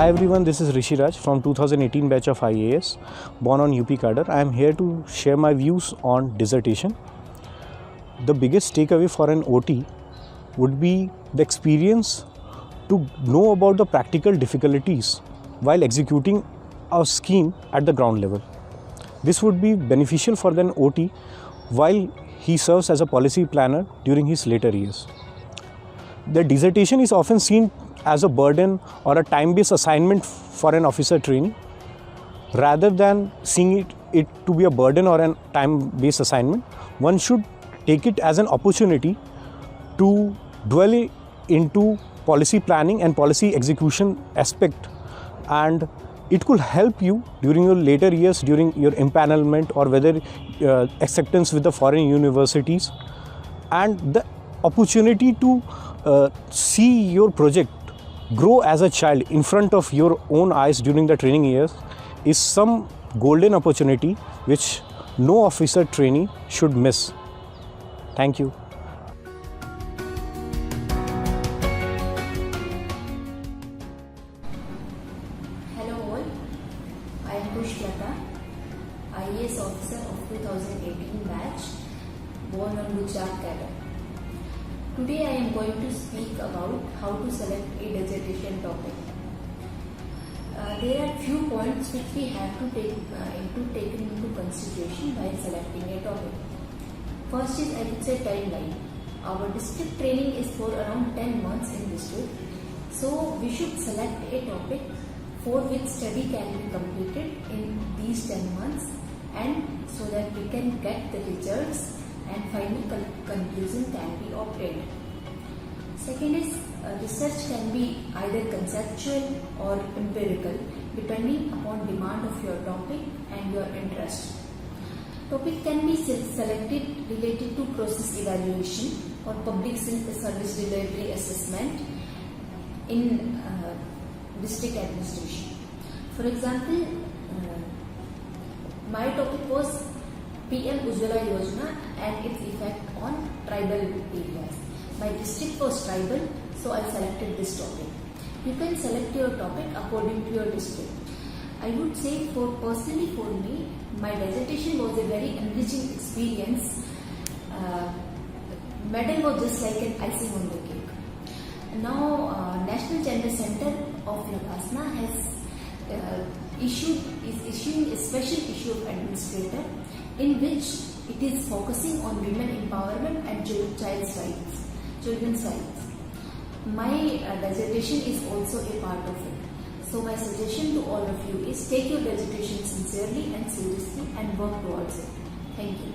Hi everyone, this is Rishiraj from 2018 batch of IAS, born on UP cadre. I am here to share my views on dissertation. The biggest takeaway for an OT would be the experience to know about the practical difficulties while executing a scheme at the ground level. This would be beneficial for an OT while he serves as a policy planner during his later years. The dissertation is often seen as a burden or a time-based assignment for an officer trainee. Rather than seeing it to be a burden or a time-based assignment, one should take it as an opportunity to dwell into policy planning and policy execution aspect, and it could help you during your later years, during your empanelment or whether acceptance with the foreign universities, and the opportunity to see your project grow as a child in front of your own eyes during the training years is some golden opportunity which no officer trainee should miss. Thank you. Hello all, I am Kushlata, IAS officer of 2018 batch, born on Gujarat cadre. Today I am going to speak about how to select a dissertation topic. There are few points which we have to take into consideration while selecting a topic. First is, I would say, timeline. Our district training is for around 10 months in district, so we should select a topic for which study can be completed in these 10 months, and so that we can get the results and final conclusion can be obtained. Second is, research can be either conceptual or empirical depending upon demand of your topic and your interest. Topic can be selected related to process evaluation or public service delivery assessment in district administration. For example, my topic was PM Ujjwala Yojana and its effect on tribal areas. My district was tribal, so I selected this topic. You can select your topic according to your district. I would say, personally for me, my dissertation was a very enriching experience. Medal was just like an icing on the cake. Now, National Gender Center of Lagasna is issuing a special issue of administrator, in which it is focusing on women empowerment and children's rights. My dissertation is also a part of it. So my suggestion to all of you is, take your dissertation sincerely and seriously and work towards it. Thank you.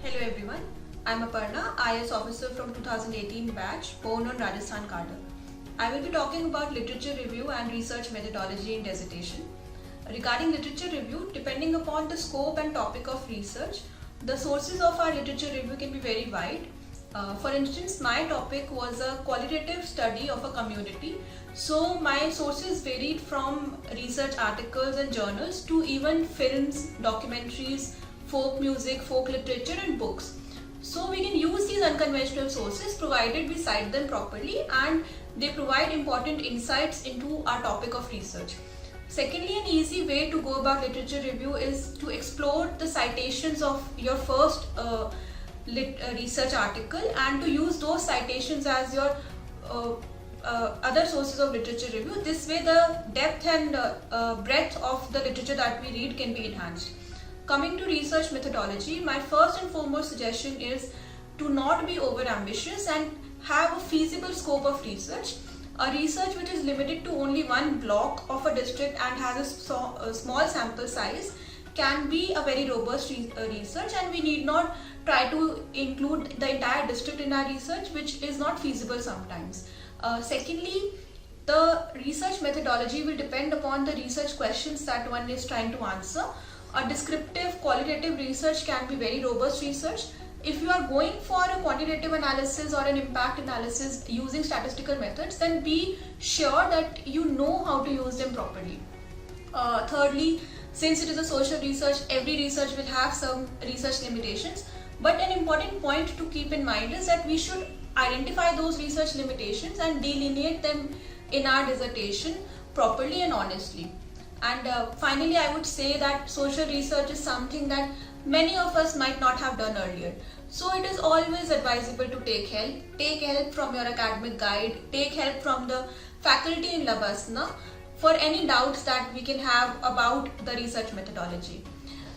Hello everyone, I am Aparna, IAS officer from 2018 batch, born on Rajasthan cadre. I will be talking about literature review and research methodology in dissertation. Regarding literature review, depending upon the scope and topic of research, the sources of our literature review can be very wide. For instance, my topic was a qualitative study of a community, so my sources varied from research articles and journals to even films, documentaries, folk music, folk literature and books. So we can use these unconventional sources provided we cite them properly and they provide important insights into our topic of research. Secondly, an easy way to go about literature review is to explore the citations of your first research article and to use those citations as your other sources of literature review. This way the depth and breadth of the literature that we read can be enhanced. Coming to research methodology, my first and foremost suggestion is to not be over ambitious and have a feasible scope of research. A research which is limited to only one block of a district and has a small sample size can be a very robust research, and we need not try to include the entire district in our research, which is not feasible sometimes. Secondly, the research methodology will depend upon the research questions that one is trying to answer. A descriptive qualitative research can be very robust research. If you are going for a quantitative analysis or an impact analysis using statistical methods, then be sure that you know how to use them properly. Thirdly, since it is a social research, every research will have some research limitations. But an important point to keep in mind is that we should identify those research limitations and delineate them in our dissertation properly and honestly. And finally, I would say that social research is something that many of us might not have done earlier. So it is always advisable to take help. Take help from your academic guide, take help from the faculty in Labasna for any doubts that we can have about the research methodology.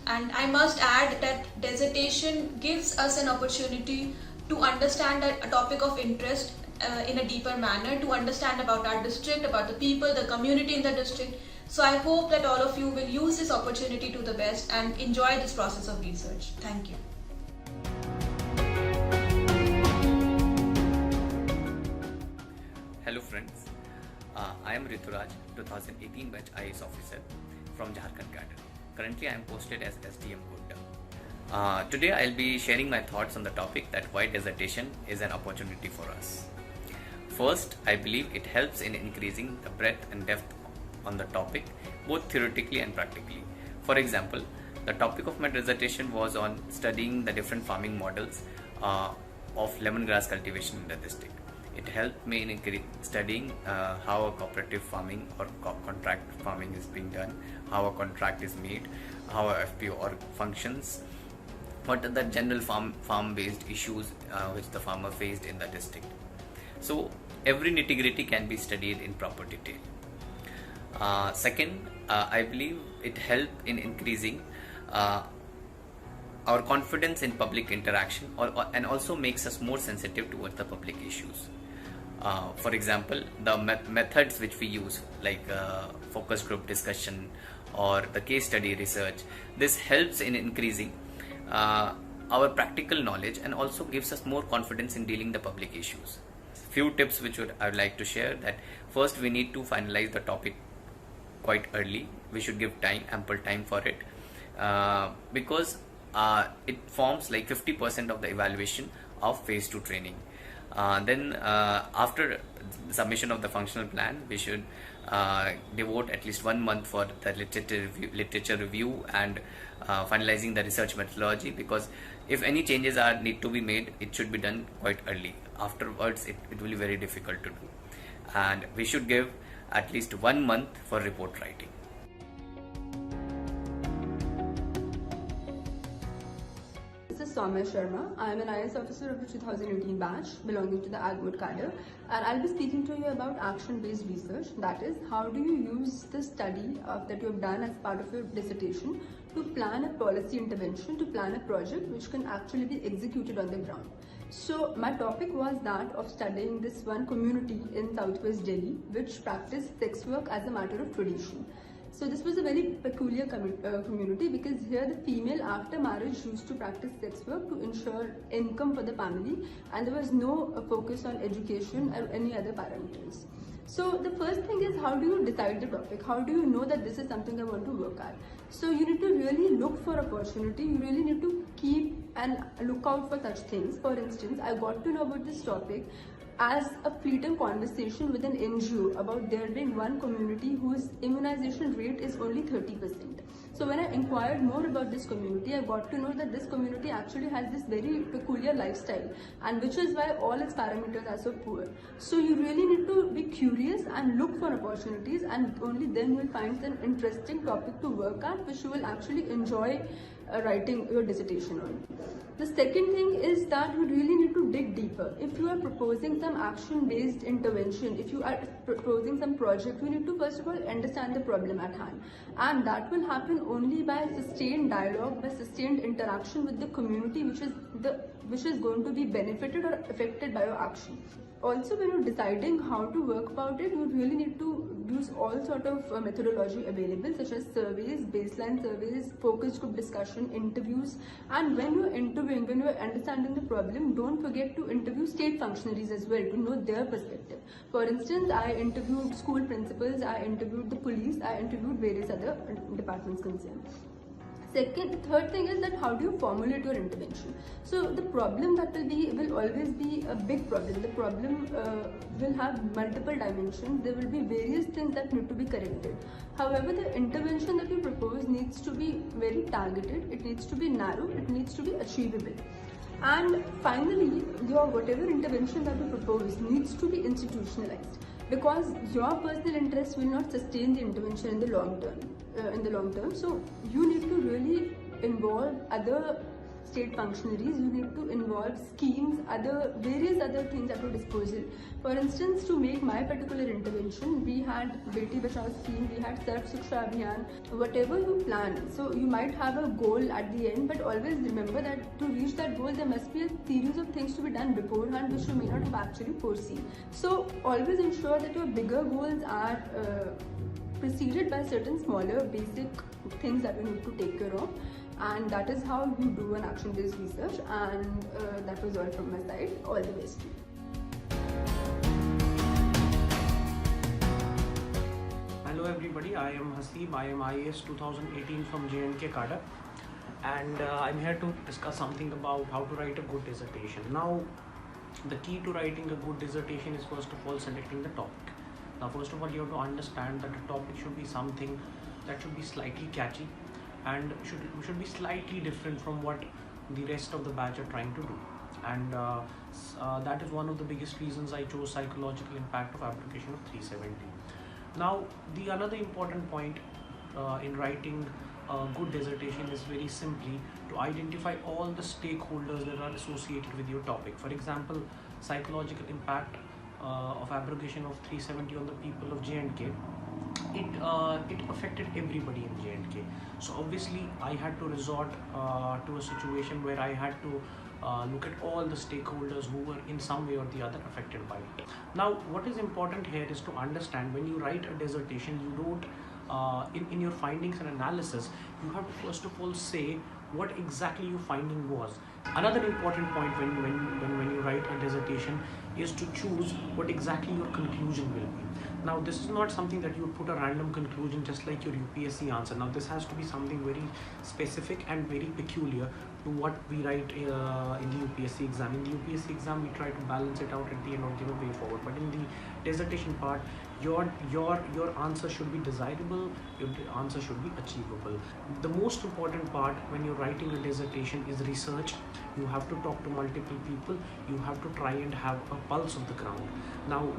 And I must add that dissertation gives us an opportunity to understand a topic of interest in a deeper manner, to understand about our district, about the people, the community in the district. So I hope that all of you will use this opportunity to the best and enjoy this process of research. Thank you. Hello friends, I am Rituraj, 2018 batch IAS officer from Jharkhand cadre. Currently I am posted as SDM Godda. Today I will be sharing my thoughts on the topic that why dissertation is an opportunity for us. First, I believe it helps in increasing the breadth and depth on the topic, both theoretically and practically. For example, the topic of my dissertation was on studying the different farming models of lemongrass cultivation in the district. It helped me in studying how a cooperative farming or contract farming is being done, how a contract is made, how a FPO org functions, what are the general farm-based issues which the farmer faced in the district. So every nitty-gritty can be studied in proper detail. Second, I believe it helped in increasing our confidence in public interaction and also makes us more sensitive towards the public issues. For example, the methods which we use, like focus group discussion or the case study research, this helps in increasing our practical knowledge and also gives us more confidence in dealing the public issues. Few tips which I would like to share: that first, we need to finalize the topic quite early. We should give ample time for it, because it forms like 50% of the evaluation of phase 2 training. Then after submission of the functional plan, we should devote at least 1 month for the literature review and finalizing the research methodology, because if any changes need to be made, it should be done quite early. Afterwards it will be very difficult to do, and we should give at least 1 month for report writing. This is Soumya Sharma. I am an IAS officer of the 2018 batch belonging to the Agmod cadre, and I'll be speaking to you about action-based research. That is, how do you use the study that you have done as part of your dissertation to plan a policy intervention, to plan a project which can actually be executed on the ground. So my topic was that of studying this one community in Southwest Delhi which practiced sex work as a matter of tradition. So this was a very peculiar community, because here the female after marriage used to practice sex work to ensure income for the family, and there was no focus on education or any other parameters. So the first thing is, how do you decide the topic? How do you know that this is something I want to work at? So you need to really look for opportunity. You really need to keep and look out for such things. For instance, I got to know about this topic as a fleeting conversation with an NGO about there being one community whose immunization rate is only 30%. So when I inquired more about this community, I got to know that this community actually has this very peculiar lifestyle, and which is why all its parameters are so poor. So you really need to be curious and look for opportunities, and only then you will find an interesting topic to work at, which you will actually enjoy writing your dissertation on. The second thing is that you really need to dig deeper. If you are proposing some action-based intervention, if you are proposing some project, you need to first of all understand the problem at hand, and that will happen only by sustained dialogue, by sustained interaction with the community which is going to be benefited or affected by your action. Also, when you're deciding how to work about it, you really need to use all sort of methodology available, such as surveys, baseline surveys, focus group discussion, interviews. And when you're interviewing, when you're understanding the problem, don't forget to interview state functionaries as well to know their perspective. For instance, I interviewed school principals, I interviewed the police, I interviewed various other departments concerned. Third thing is that how do you formulate your intervention? So the problem that will always be a big problem. The problem will have multiple dimensions. There will be various things that need to be corrected. However, the intervention that you propose needs to be very targeted. It needs to be narrow. It needs to be achievable. And finally, your whatever intervention that you propose needs to be institutionalized, because your personal interest will not sustain the intervention in the long term. So you need to really involve other state functionaries, you need to involve schemes, various other things at your disposal. For instance, to make my particular intervention, we had Beti Bachao scheme, we had Sarv Shiksha Abhiyan, whatever you plan. So you might have a goal at the end, but always remember that to reach that goal, there must be a series of things to be done beforehand, which you may not have actually foreseen. So always ensure that your bigger goals are preceded by certain smaller basic things that you need to take care of. And that is how you do an action-based research. And that was all from my side. All the best to you. Hello everybody, I am Haseeb. I am IAS 2018 from J&K cadre, and I'm here to discuss something about how to write a good dissertation. Now, the key to writing a good dissertation is first of all selecting the topic. Now, first of all, you have to understand that the topic should be something that should be slightly catchy and should be slightly different from what the rest of the batch are trying to do. And that is one of the biggest reasons I chose psychological impact of abrogation of 370. Now, the another important point in writing a good dissertation is very simply to identify all the stakeholders that are associated with your topic. For example, psychological impact of abrogation of 370 on the people of J&K. It affected everybody in J&K. So obviously I had to resort to a situation where I had to look at all the stakeholders who were in some way or the other affected by it. Now, what is important here is to understand when you write a dissertation, you don't in your findings and analysis, you have to first of all say what exactly your finding was. Another important point when you write a dissertation is to choose what exactly your conclusion will be. Now, this is not something that you put a random conclusion just like your UPSC answer. Now, this has to be something very specific and very peculiar to what we write in the UPSC exam. In the UPSC exam, we try to balance it out at the end or give a way forward. But in the dissertation part, your answer should be desirable, your answer should be achievable. The most important part when you're writing a dissertation is research. You have to talk to multiple people, you have to try and have a pulse of the ground. Now,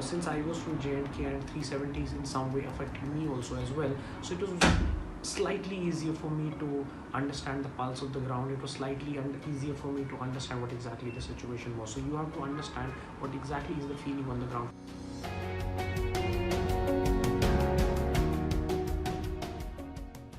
since I was from J&K and 370s in some way affected me also as well, so it was slightly easier for me to understand the pulse of the ground. It was slightly easier for me to understand what exactly the situation was. So you have to understand what exactly is the feeling on the ground.